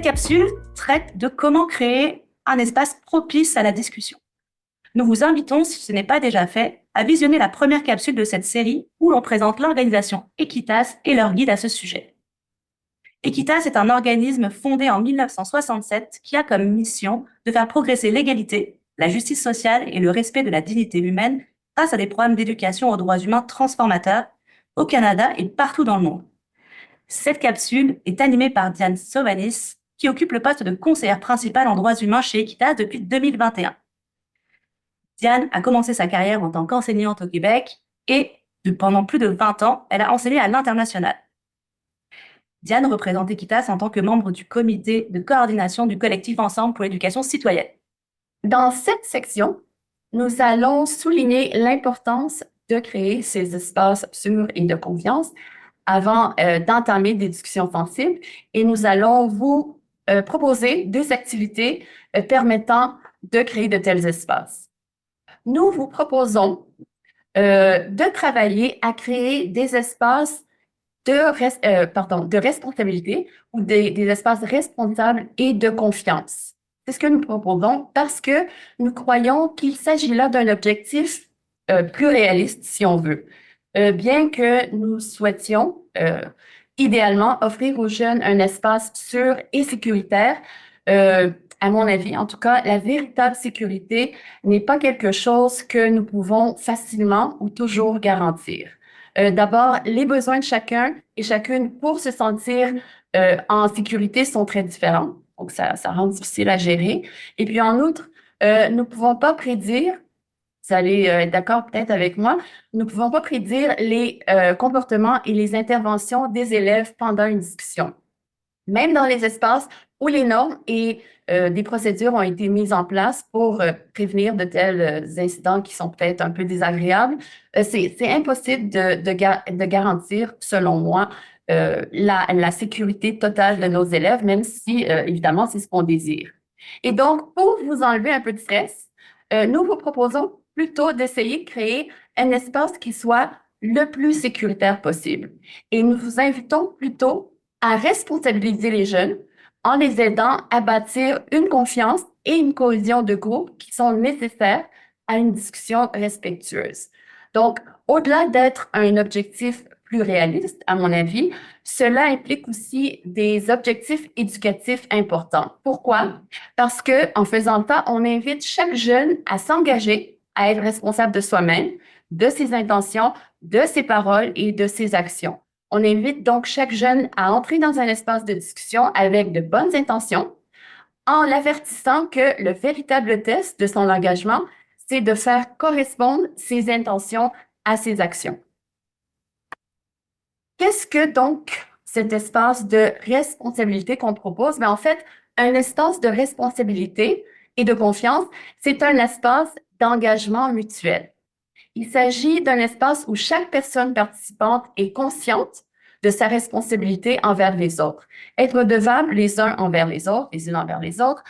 Cette capsule traite de comment créer un espace propice à la discussion. Nous vous invitons, si ce n'est pas déjà fait, à visionner la première capsule de cette série où l'on présente l'organisation Equitas et leur guide à ce sujet. Equitas est un organisme fondé en 1967 qui a comme mission de faire progresser l'égalité, la justice sociale et le respect de la dignité humaine grâce à des programmes d'éducation aux droits humains transformateurs au Canada et partout dans le monde. Cette capsule est animée par Diane Sovanis, qui occupe le poste de conseillère principale en droits humains chez Equitas depuis 2021. Diane a commencé sa carrière en tant qu'enseignante au Québec et, pendant plus de 20 ans, elle a enseigné à l'international. Diane représente Equitas en tant que membre du comité de coordination du collectif Ensemble pour l'éducation citoyenne. Dans cette section, nous allons souligner l'importance de créer ces espaces sûrs et de confiance avant d'entamer des discussions sensibles et nous allons vous proposer des activités permettant de créer de tels espaces. Nous vous proposons de travailler à créer des espaces de responsabilité ou des espaces responsables et de confiance. C'est ce que nous proposons parce que nous croyons qu'il s'agit là d'un objectif plus réaliste, si on veut. Bien que nous souhaitions idéalement offrir aux jeunes un espace sûr et sécuritaire, à mon avis, en tout cas, la véritable sécurité n'est pas quelque chose que nous pouvons facilement ou toujours garantir. D'abord, les besoins de chacun et chacune pour se sentir en sécurité sont très différents. Donc, ça rend difficile à gérer. Et puis, en outre, nous ne pouvons pas prédire, vous allez être d'accord peut-être avec moi, nous ne pouvons pas prédire les comportements et les interventions des élèves pendant une discussion. Même dans les espaces où les normes et des procédures ont été mises en place pour prévenir de tels incidents qui sont peut-être un peu désagréables, c'est impossible de garantir, selon moi, la sécurité totale de nos élèves, même si, évidemment, c'est ce qu'on désire. Et donc, pour vous enlever un peu de stress, nous vous proposons plutôt d'essayer de créer un espace qui soit le plus sécuritaire possible. Et nous vous invitons plutôt à responsabiliser les jeunes en les aidant à bâtir une confiance et une cohésion de groupe qui sont nécessaires à une discussion respectueuse. Donc, au-delà d'être un objectif plus réaliste, à mon avis, cela implique aussi des objectifs éducatifs importants. Pourquoi? Parce que en faisant ça, on invite chaque jeune à s'engager, à être responsable de soi-même, de ses intentions, de ses paroles et de ses actions. On invite donc chaque jeune à entrer dans un espace de discussion avec de bonnes intentions, en l'avertissant que le véritable test de son engagement, c'est de faire correspondre ses intentions à ses actions. Qu'est-ce que donc cet espace de responsabilité qu'on propose? En fait, un espace de responsabilité et de confiance, c'est un espace d'engagement mutuel. Il s'agit d'un espace où chaque personne participante est consciente de sa responsabilité envers les autres. Être redevable les uns envers les autres, les unes envers les autres,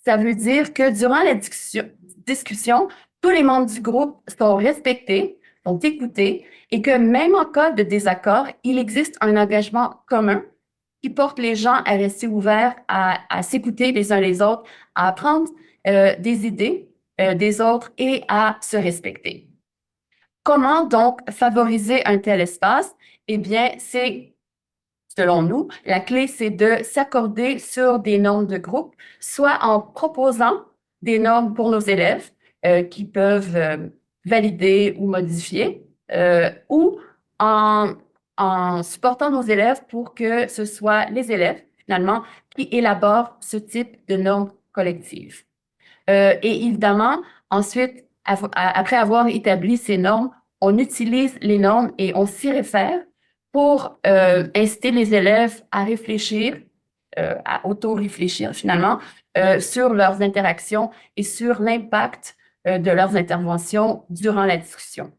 ça veut dire que durant la discussion, tous les membres du groupe sont respectés, sont écoutés et que même en cas de désaccord, il existe un engagement commun qui porte les gens à rester ouverts, à s'écouter les uns les autres, à apprendre des idées des autres et à se respecter. Comment donc favoriser un tel espace? Eh bien, c'est, selon nous, la clé, c'est de s'accorder sur des normes de groupe, soit en proposant des normes pour nos élèves qui peuvent valider ou modifier, ou en supportant nos élèves pour que ce soit les élèves, finalement, qui élaborent ce type de normes collectives. Et évidemment, ensuite, après avoir établi ces normes, on utilise les normes et on s'y réfère pour inciter les élèves à réfléchir, à auto-réfléchir finalement, sur leurs interactions et sur l'impact de leurs interventions durant la discussion.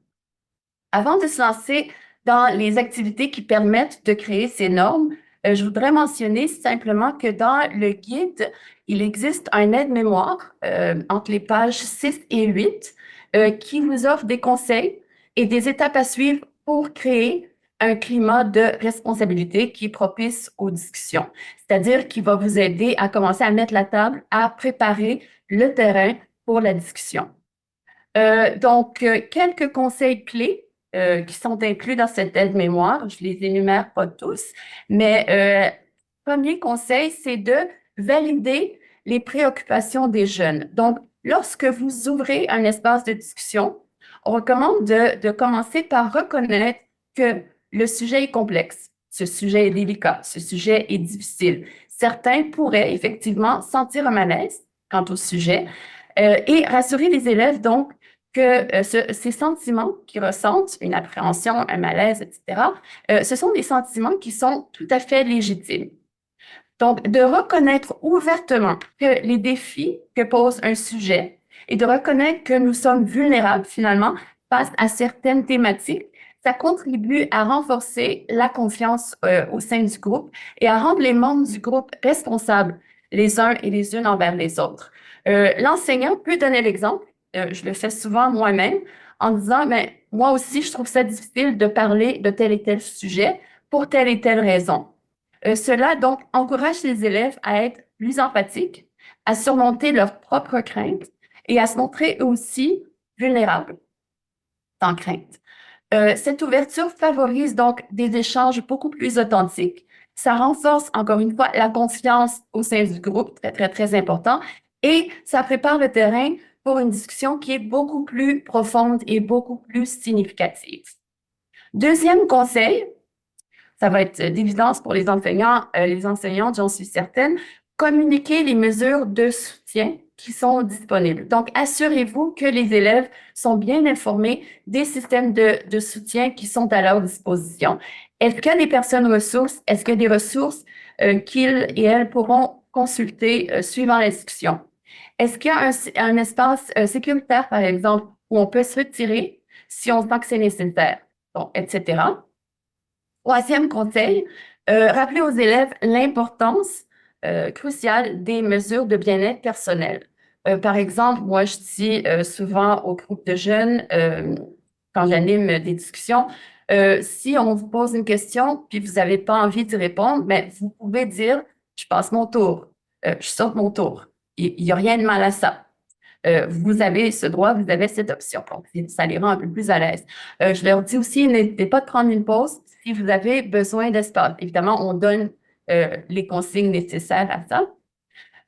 Avant de se lancer dans les activités qui permettent de créer ces normes, je voudrais mentionner simplement que dans le guide, il existe un aide-mémoire entre les pages 6 et 8 qui vous offre des conseils et des étapes à suivre pour créer un climat de responsabilité qui est propice aux discussions, c'est-à-dire qui va vous aider à commencer à mettre la table, à préparer le terrain pour la discussion. Quelques conseils clés qui sont inclus dans cette aide-mémoire, je les énumère pas tous, mais premier conseil, c'est de valider les préoccupations des jeunes. Donc, lorsque vous ouvrez un espace de discussion, on recommande de commencer par reconnaître que le sujet est complexe, ce sujet est délicat, ce sujet est difficile. Certains pourraient effectivement sentir un malaise quant au sujet et rassurer les élèves donc que ces sentiments qu'ils ressentent, une appréhension, un malaise, etc., ce sont des sentiments qui sont tout à fait légitimes. Donc, de reconnaître ouvertement que les défis que pose un sujet et de reconnaître que nous sommes vulnérables finalement face à certaines thématiques, ça contribue à renforcer la confiance au sein du groupe et à rendre les membres du groupe responsables les uns et les unes envers les autres. L'enseignant peut donner l'exemple, je le fais souvent moi-même, en disant, mais moi aussi, je trouve ça difficile de parler de tel et tel sujet pour telle et telle raison. Cela, donc, encourage les élèves à être plus empathiques, à surmonter leurs propres craintes et à se montrer aussi vulnérables, sans crainte. Cette ouverture favorise donc des échanges beaucoup plus authentiques. Ça renforce, encore une fois, la confiance au sein du groupe, très, très, très important, et ça prépare le terrain pour une discussion qui est beaucoup plus profonde et beaucoup plus significative. Deuxième conseil, ça va être d'évidence pour les enseignants, les enseignantes, j'en suis certaine, communiquer les mesures de soutien qui sont disponibles. Donc, assurez-vous que les élèves sont bien informés des systèmes de soutien qui sont à leur disposition. Est-ce qu'il y a des personnes ressources? Est-ce qu'il y a des ressources qu'ils et elles pourront consulter suivant la discussion? Est-ce qu'il y a un espace sécuritaire, par exemple, où on peut se retirer si on sent que c'est nécessaire, bon, etc. Troisième conseil, rappeler aux élèves l'importance cruciale des mesures de bien-être personnel. Par exemple, moi, je dis souvent aux groupes de jeunes, quand j'anime des discussions, si on vous pose une question puis vous n'avez pas envie d'y répondre, ben, vous pouvez dire, je passe mon tour, je saute mon tour. Il n'y a rien de mal à ça. Vous avez ce droit, vous avez cette option. Donc, ça les rend un peu plus à l'aise. Je leur dis aussi, n'hésitez pas de prendre une pause si vous avez besoin d'espace. Évidemment, on donne les consignes nécessaires à ça.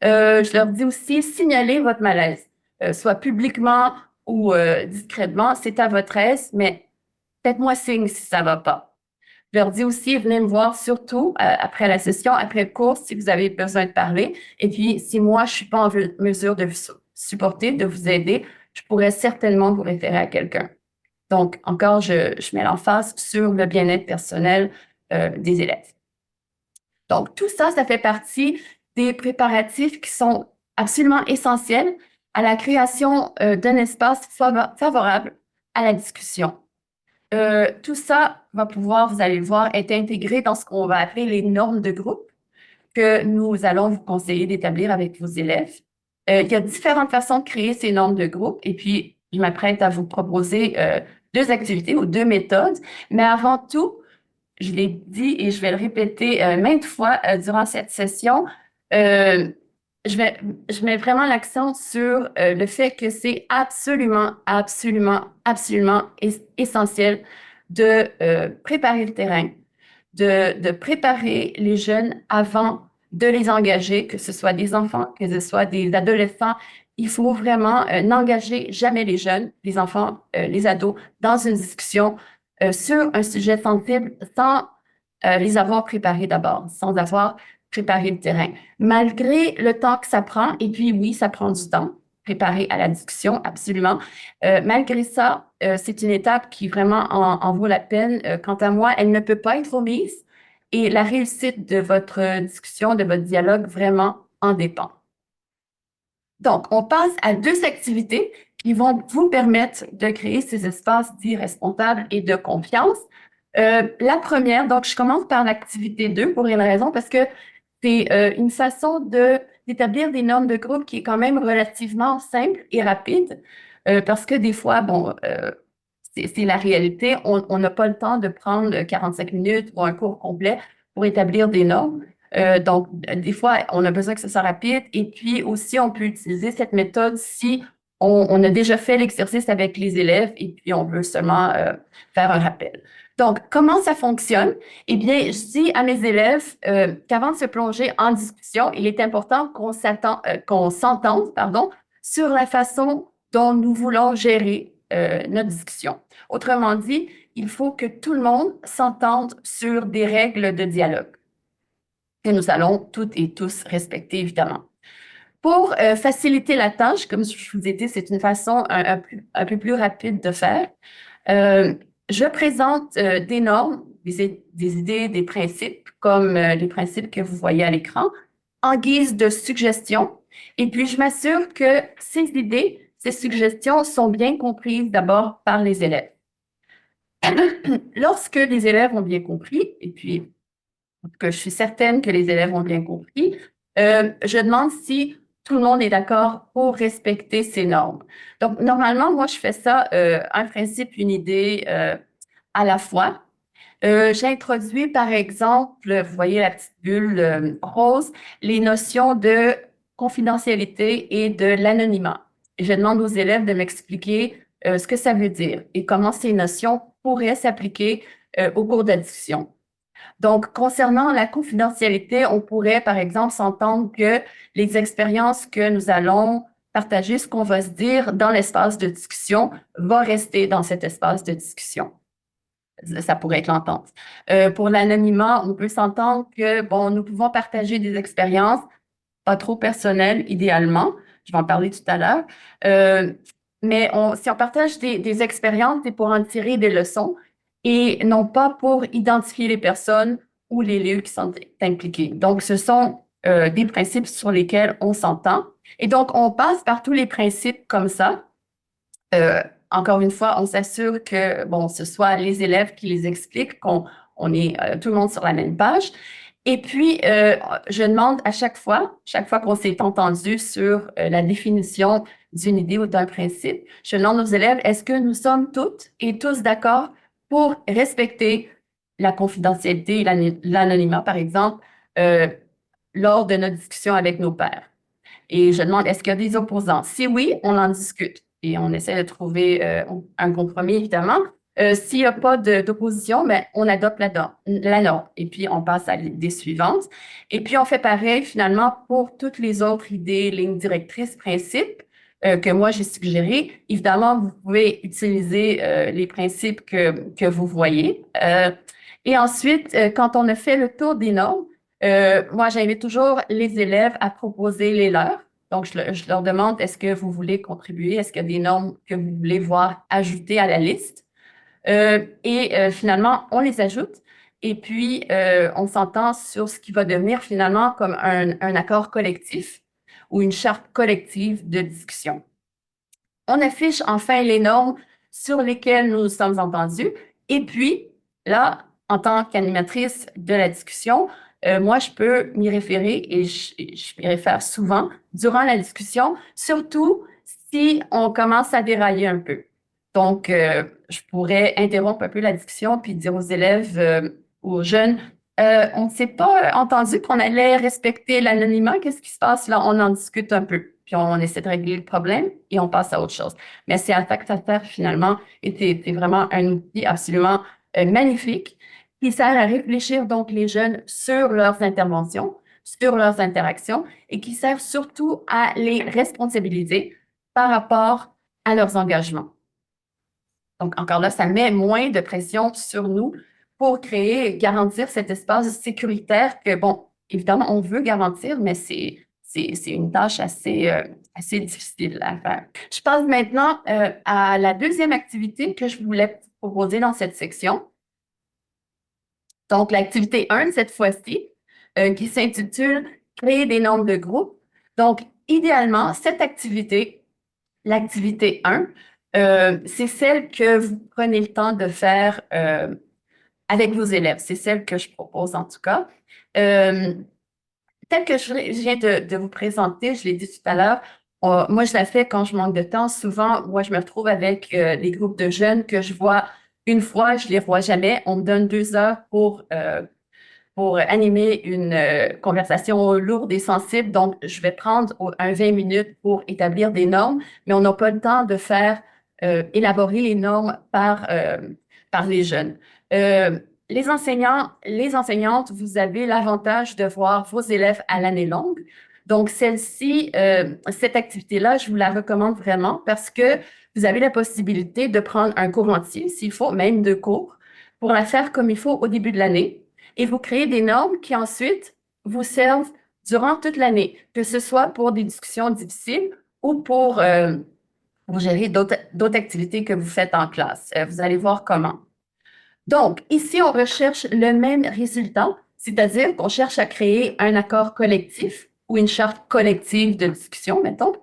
Je leur dis aussi, signalez votre malaise, soit publiquement ou discrètement, c'est à votre aise, mais faites-moi signe si ça ne va pas. Je leur dis aussi, venez me voir surtout après la session, après le cours, si vous avez besoin de parler. Et puis, si moi, je ne suis pas en mesure de vous supporter, de vous aider, je pourrais certainement vous référer à quelqu'un. Donc, encore, je mets l'emphase sur le bien-être personnel des élèves. Donc, tout ça, ça fait partie des préparatifs qui sont absolument essentiels à la création d'un espace favorable à la discussion. Tout ça va pouvoir, vous allez le voir, être intégré dans ce qu'on va appeler les normes de groupe que nous allons vous conseiller d'établir avec vos élèves. Il y a différentes façons de créer ces normes de groupe et puis je m'apprête à vous proposer deux activités ou deux méthodes. Mais avant tout, je l'ai dit et je vais le répéter maintes fois durant cette session, je mets vraiment l'accent sur le fait que c'est absolument, absolument, absolument essentiel de préparer le terrain, de préparer les jeunes avant de les engager, que ce soit des enfants, que ce soit des adolescents. Il faut vraiment n'engager jamais les jeunes, les enfants, les ados, dans une discussion sur un sujet sensible sans les avoir préparés d'abord, sans avoir préparé le terrain. Malgré le temps que ça prend, et puis oui, ça prend du temps, préparer à la discussion, absolument. Malgré ça, c'est une étape qui vraiment en vaut la peine. Quant à moi, elle ne peut pas être omise et la réussite de votre discussion, de votre dialogue, vraiment en dépend. Donc, on passe à deux activités qui vont vous permettre de créer ces espaces dits responsables et de confiance. La première, donc je commence par l'activité 2 pour une raison, parce que c'est une façon d'établir des normes de groupe qui est quand même relativement simple et rapide, parce que des fois, bon, c'est la réalité. On n'a pas le temps de prendre 45 minutes ou un cours complet pour établir des normes. Donc, des fois, on a besoin que ce soit rapide. Et puis aussi, on peut utiliser cette méthode si on a déjà fait l'exercice avec les élèves et puis on veut seulement faire un rappel. Donc, comment ça fonctionne? Eh bien, je dis à mes élèves qu'avant de se plonger en discussion, il est important qu'on s'entende, pardon, sur la façon dont nous voulons gérer notre discussion. Autrement dit, il faut que tout le monde s'entende sur des règles de dialogue que nous allons toutes et tous respecter, évidemment. Pour faciliter la tâche, comme je vous ai dit, c'est une façon un peu plus rapide de faire. Je présente des normes, des idées, des principes, comme les principes que vous voyez à l'écran, en guise de suggestions. Et puis, je m'assure que ces idées, ces suggestions sont bien comprises d'abord par les élèves. Lorsque les élèves ont bien compris, et puis que je suis certaine que les élèves ont bien compris, je demande si tout le monde est d'accord pour respecter ces normes. Donc, normalement, moi, je fais ça, un principe, une idée à la fois. J'introduis, par exemple, vous voyez la petite bulle rose, les notions de confidentialité et de l'anonymat. Je demande aux élèves de m'expliquer ce que ça veut dire et comment ces notions pourraient s'appliquer au cours de la discussion. Donc, concernant la confidentialité, on pourrait, par exemple, s'entendre que les expériences que nous allons partager, ce qu'on va se dire dans l'espace de discussion, va rester dans cet espace de discussion. Ça pourrait être l'entente. Pour l'anonymat, on peut s'entendre que, bon, nous pouvons partager des expériences pas trop personnelles, idéalement. Je vais en parler tout à l'heure. Mais si on partage des expériences, c'est pour en tirer des leçons et non pas pour identifier les personnes ou les lieux qui sont impliqués. Donc, ce sont des principes sur lesquels on s'entend. Et donc, on passe par tous les principes comme ça. Encore une fois, on s'assure que, bon, ce soit les élèves qui les expliquent, qu'on est tout le monde sur la même page. Et puis, je demande à chaque fois qu'on s'est entendu sur la définition d'une idée ou d'un principe, je demande aux élèves, est-ce que nous sommes toutes et tous d'accord pour respecter la confidentialité et l'anonymat, par exemple, lors de notre discussion avec nos pairs? Et je demande, est-ce qu'il y a des opposants? Si oui, on en discute et on essaie de trouver un compromis, évidemment. S'il n'y a pas d'opposition, ben, on adopte la norme et puis on passe à l'idée suivante. Et puis, on fait pareil, finalement, pour toutes les autres idées, lignes directrices, principes que moi, j'ai suggérés. Évidemment, vous pouvez utiliser les principes que vous voyez. Et ensuite, quand on a fait le tour des normes, moi, j'invite toujours les élèves à proposer les leurs. Donc, je leur demande, est-ce que vous voulez contribuer? Est-ce qu'il y a des normes que vous voulez voir ajoutées à la liste? Finalement, on les ajoute et puis on s'entend sur ce qui va devenir finalement comme un accord collectif ou une charte collective de discussion. On affiche enfin les normes sur lesquelles nous sommes entendus et puis là, en tant qu'animatrice de la discussion, moi, je peux m'y référer et je m'y réfère souvent durant la discussion, surtout si on commence à dérailler un peu. Donc, je pourrais interrompre un peu la discussion puis dire aux élèves, aux jeunes, on ne s'est pas entendu qu'on allait respecter l'anonymat. Qu'est-ce qui se passe là? On en discute un peu. Puis on essaie de régler le problème et on passe à autre chose. Mais c'est Attaque Terre, finalement, était vraiment un outil absolument magnifique qui sert à réfléchir donc les jeunes sur leurs interventions, sur leurs interactions et qui sert surtout à les responsabiliser par rapport à leurs engagements. Donc, encore là, ça met moins de pression sur nous pour créer, garantir cet espace sécuritaire que, bon, évidemment, on veut garantir, mais c'est une tâche assez difficile à faire. Je passe maintenant à la deuxième activité que je voulais proposer dans cette section. Donc, l'activité 1, cette fois-ci, qui s'intitule « Créer des normes de groupe ». Donc, idéalement, cette activité, l'activité 1, c'est celle que vous prenez le temps de faire avec vos élèves. C'est celle que je propose en tout cas. Telle que je viens de vous présenter, je l'ai dit tout à l'heure, Moi, je la fais quand je manque de temps. Souvent, moi, je me retrouve avec les groupes de jeunes que je vois une fois, je les vois jamais. On me donne 2 heures pour animer une conversation lourde et sensible. Donc, je vais prendre un 20 minutes pour établir des normes, mais on n'a pas le temps de faire élaborer les normes par les jeunes. Les enseignants, les enseignantes, vous avez l'avantage de voir vos élèves à l'année longue. Donc, cette activité-là, je vous la recommande vraiment parce que vous avez la possibilité de prendre un cours entier, s'il faut, même 2 cours, pour la faire comme il faut au début de l'année et vous créez des normes qui ensuite vous servent durant toute l'année, que ce soit pour des discussions difficiles ou pour gérer d'autres activités que vous faites en classe. Vous allez voir comment. Donc, ici, on recherche le même résultat, c'est-à-dire qu'on cherche à créer un accord collectif ou une charte collective de discussion, mettons.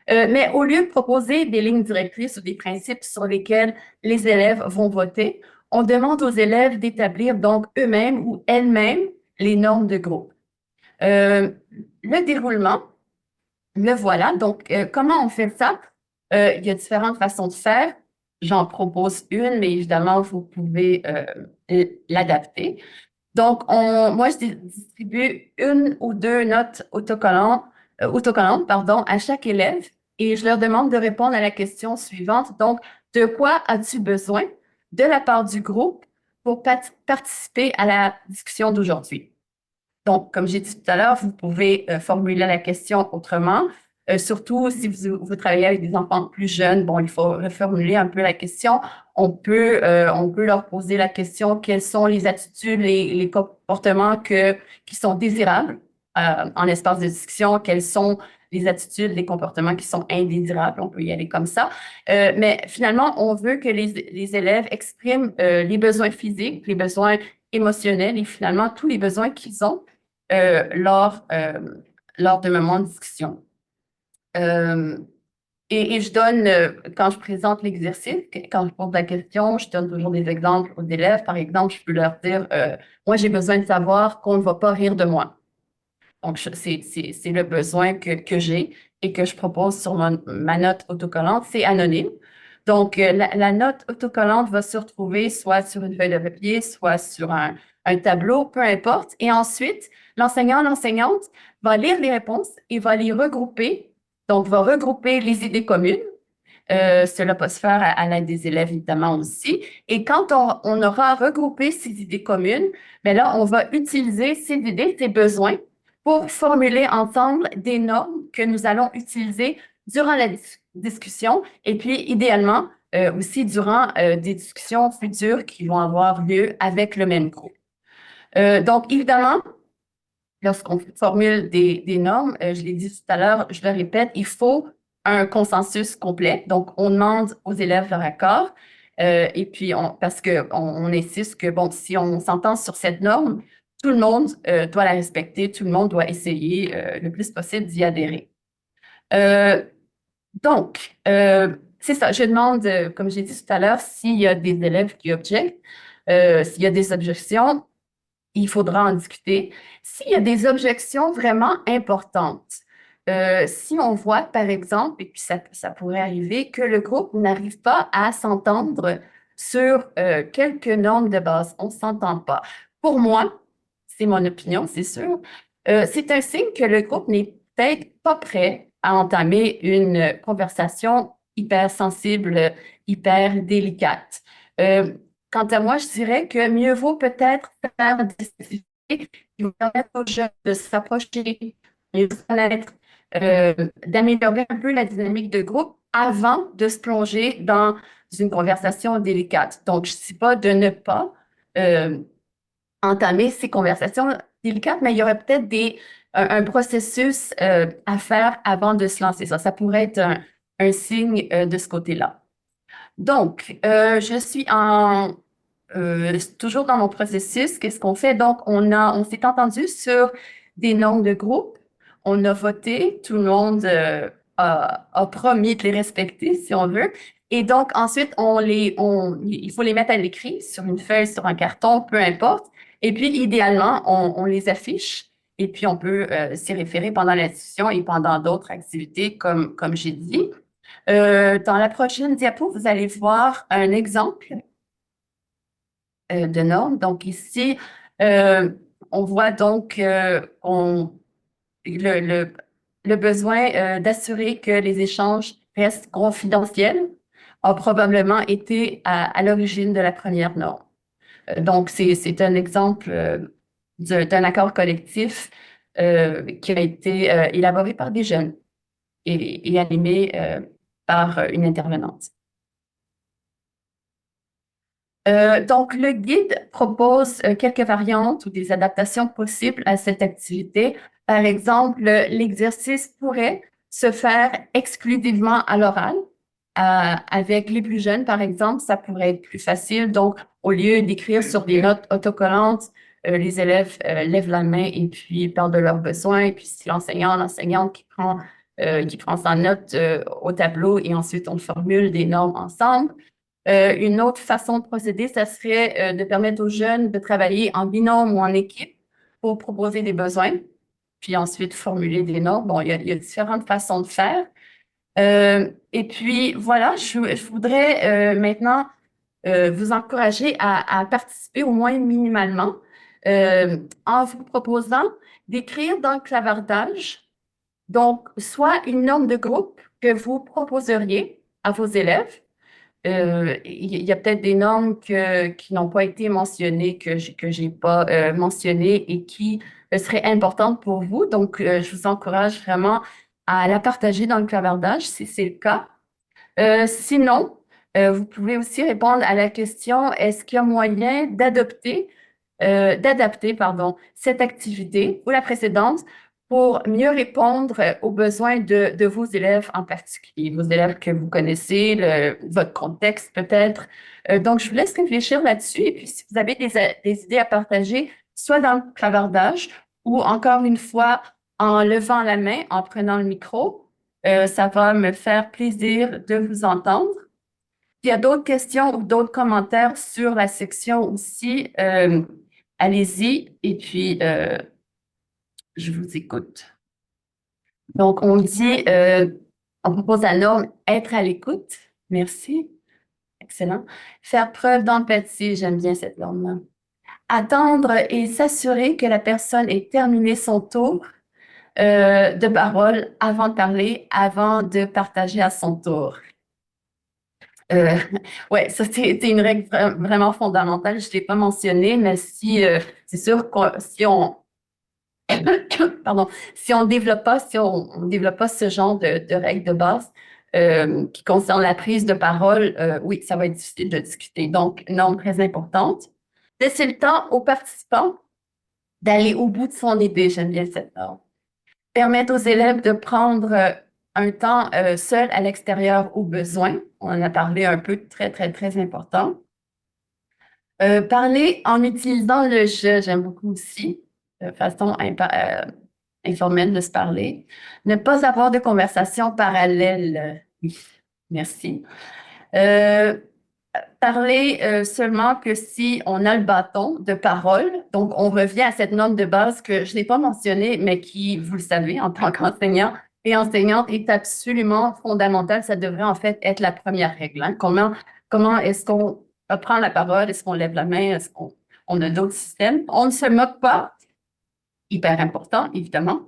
Mais au lieu de proposer des lignes directrices ou des principes sur lesquels les élèves vont voter, on demande aux élèves d'établir donc eux-mêmes ou elles-mêmes les normes de groupe. Le déroulement, le voilà. Donc, comment on fait ça? Il y a différentes façons de faire. J'en propose une, mais évidemment, vous pouvez l'adapter. Donc, moi, je distribue 1 ou 2 notes autocollantes, pardon, à chaque élève et je leur demande de répondre à la question suivante. Donc, de quoi as-tu besoin de la part du groupe pour participer à la discussion d'aujourd'hui? Donc, comme j'ai dit tout à l'heure, vous pouvez formuler la question autrement. Surtout si vous travaillez avec des enfants plus jeunes, bon, il faut reformuler un peu la question. On peut leur poser la question, quelles sont les attitudes, les comportements qui sont désirables en espace de discussion, quelles sont les attitudes, les comportements qui sont indésirables. On peut y aller comme ça. Mais finalement, on veut que les élèves expriment les besoins physiques, les besoins émotionnels et finalement tous les besoins qu'ils ont lors de moments de discussion. Et je donne, quand je présente l'exercice, quand je pose la question, je donne toujours des exemples aux élèves. Par exemple, je peux leur dire, moi, j'ai besoin de savoir qu'on ne va pas rire de moi. Donc, c'est le besoin que j'ai et que je propose sur ma note autocollante. C'est anonyme. Donc, la note autocollante va se retrouver soit sur une feuille de papier, soit sur un tableau, peu importe. Et ensuite, l'enseignante va lire les réponses et va les regrouper. Donc, va regrouper les idées communes. Cela peut se faire à l'aide des élèves, évidemment, aussi. Et quand on aura regroupé ces idées communes, bien là, on va utiliser ces idées, ces besoins pour formuler ensemble des normes que nous allons utiliser durant la discussion et puis, idéalement, aussi durant des discussions futures qui vont avoir lieu avec le même groupe. Donc, évidemment, lorsqu'on formule des normes, je l'ai dit tout à l'heure, je le répète, il faut un consensus complet. Donc, on demande aux élèves leur accord. Et puis, parce qu'on insiste que, bon, si on s'entend sur cette norme, tout le monde doit la respecter, tout le monde doit essayer le plus possible d'y adhérer. Donc, c'est ça. Je demande, comme j'ai dit tout à l'heure, s'il y a des élèves qui objectent, s'il y a des objections, il faudra en discuter. S'il y a des objections vraiment importantes, si on voit, par exemple, et puis ça pourrait arriver, que le groupe n'arrive pas à s'entendre sur quelques normes de base, on ne s'entend pas. Pour moi, c'est mon opinion, c'est sûr, c'est un signe que le groupe n'est peut-être pas prêt à entamer une conversation hyper sensible, hyper délicate. Quant à moi, je dirais que mieux vaut peut-être faire des activités qui vont permettre aux jeunes de s'approcher, mieux se connaître, d'améliorer un peu la dynamique de groupe avant de se plonger dans une conversation délicate. Donc, je ne dis pas de ne pas entamer ces conversations délicates, mais il y aurait peut-être un processus à faire avant de se lancer. Ça pourrait être un signe de ce côté-là. Donc, je suis toujours dans mon processus. Qu'est-ce qu'on fait? Donc, on s'est entendu sur des normes de groupe. On a voté. Tout le monde a promis de les respecter, si on veut. Et donc, ensuite, il faut les mettre à l'écrit sur une feuille, sur un carton, peu importe. Et puis, idéalement, on les affiche. Et puis, on peut s'y référer pendant la discussion et pendant d'autres activités, comme j'ai dit. Dans la prochaine diapo, vous allez voir un exemple de normes. Donc, ici, on voit donc le besoin d'assurer que les échanges restent confidentiels a probablement été à l'origine de la première norme. Donc, c'est un exemple d'un accord collectif qui a été élaboré par des jeunes et animé par une intervenante. Donc, le guide propose quelques variantes ou des adaptations possibles à cette activité. Par exemple, l'exercice pourrait se faire exclusivement à l'oral. Avec les plus jeunes, par exemple, ça pourrait être plus facile. Donc, au lieu d'écrire sur des notes autocollantes, les élèves lèvent la main et puis parlent de leurs besoins. Et puis, c'est l'enseignante qui prend sa note au tableau et ensuite on formule des normes ensemble. Une autre façon de procéder, ça serait de permettre aux jeunes de travailler en binôme ou en équipe pour proposer des besoins, puis ensuite formuler des normes. Bon, il y a différentes façons de faire. Et puis, voilà, je voudrais maintenant vous encourager à participer au moins minimalement en vous proposant d'écrire dans le clavardage, donc, soit une norme de groupe que vous proposeriez à vos élèves. Il y a peut-être des normes qui n'ont pas été mentionnées, que j'ai pas mentionnées et qui seraient importantes pour vous. Donc, je vous encourage vraiment à la partager dans le clavardage si c'est le cas. Sinon, vous pouvez aussi répondre à la question, est-ce qu'il y a moyen d'adapter, cette activité ou la précédente pour mieux répondre aux besoins de vos élèves en particulier, vos élèves que vous connaissez, votre contexte peut-être. Donc, je vous laisse réfléchir là-dessus. Et puis, si vous avez des idées à partager, soit dans le clavardage ou encore une fois en levant la main, en prenant le micro, ça va me faire plaisir de vous entendre. S'il y a d'autres questions ou d'autres commentaires sur la section aussi, allez-y et puis je vous écoute. Donc, on dit, on propose la norme être à l'écoute. Merci. Excellent. Faire preuve d'empathie. J'aime bien cette norme-là. Attendre et s'assurer que la personne ait terminé son tour de parole avant de parler, avant de partager à son tour. Ouais, ça c'est une règle vraiment fondamentale. Je ne l'ai pas mentionnée, mais si c'est sûr que si on pardon, si on développe pas ce genre de règles de base qui concernent la prise de parole, oui, ça va être difficile de discuter. Donc, norme très importante. Laisser le temps aux participants d'aller au bout de son idée. J'aime bien cette norme. Permettre aux élèves de prendre un temps seul à l'extérieur au besoin. On en a parlé un peu, très, très, très important. Parler en utilisant le « je », j'aime beaucoup aussi, de façon informelle de se parler. Ne pas avoir de conversation parallèle. Oui, merci. Parler seulement que si on a le bâton de parole. Donc, on revient à cette norme de base que je n'ai pas mentionnée, mais qui, vous le savez, en tant qu'enseignant et enseignante, est absolument fondamentale. Ça devrait en fait être la première règle. Hein. Comment est-ce qu'on prend la parole? Est-ce qu'on lève la main? Est-ce qu'on a d'autres systèmes? On ne se moque pas. Hyper important, évidemment.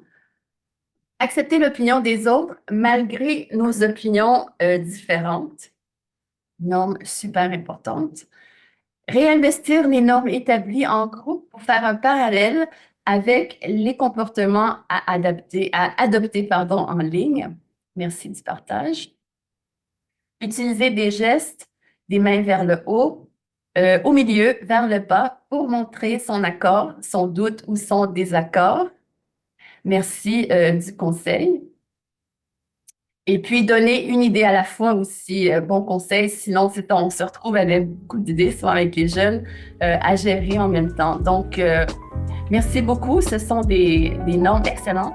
Accepter l'opinion des autres malgré nos opinions différentes. Norme super importante. Réinvestir les normes établies en groupe pour faire un parallèle avec les comportements à adopter en ligne. Merci du partage. Utiliser des gestes, des mains vers le haut, au milieu, vers le bas, pour montrer son accord, son doute ou son désaccord. Merci du conseil. Et puis, donner une idée à la fois aussi, bon conseil, sinon on se retrouve avec beaucoup d'idées, souvent avec les jeunes, à gérer en même temps. Donc, merci beaucoup, ce sont des normes excellentes.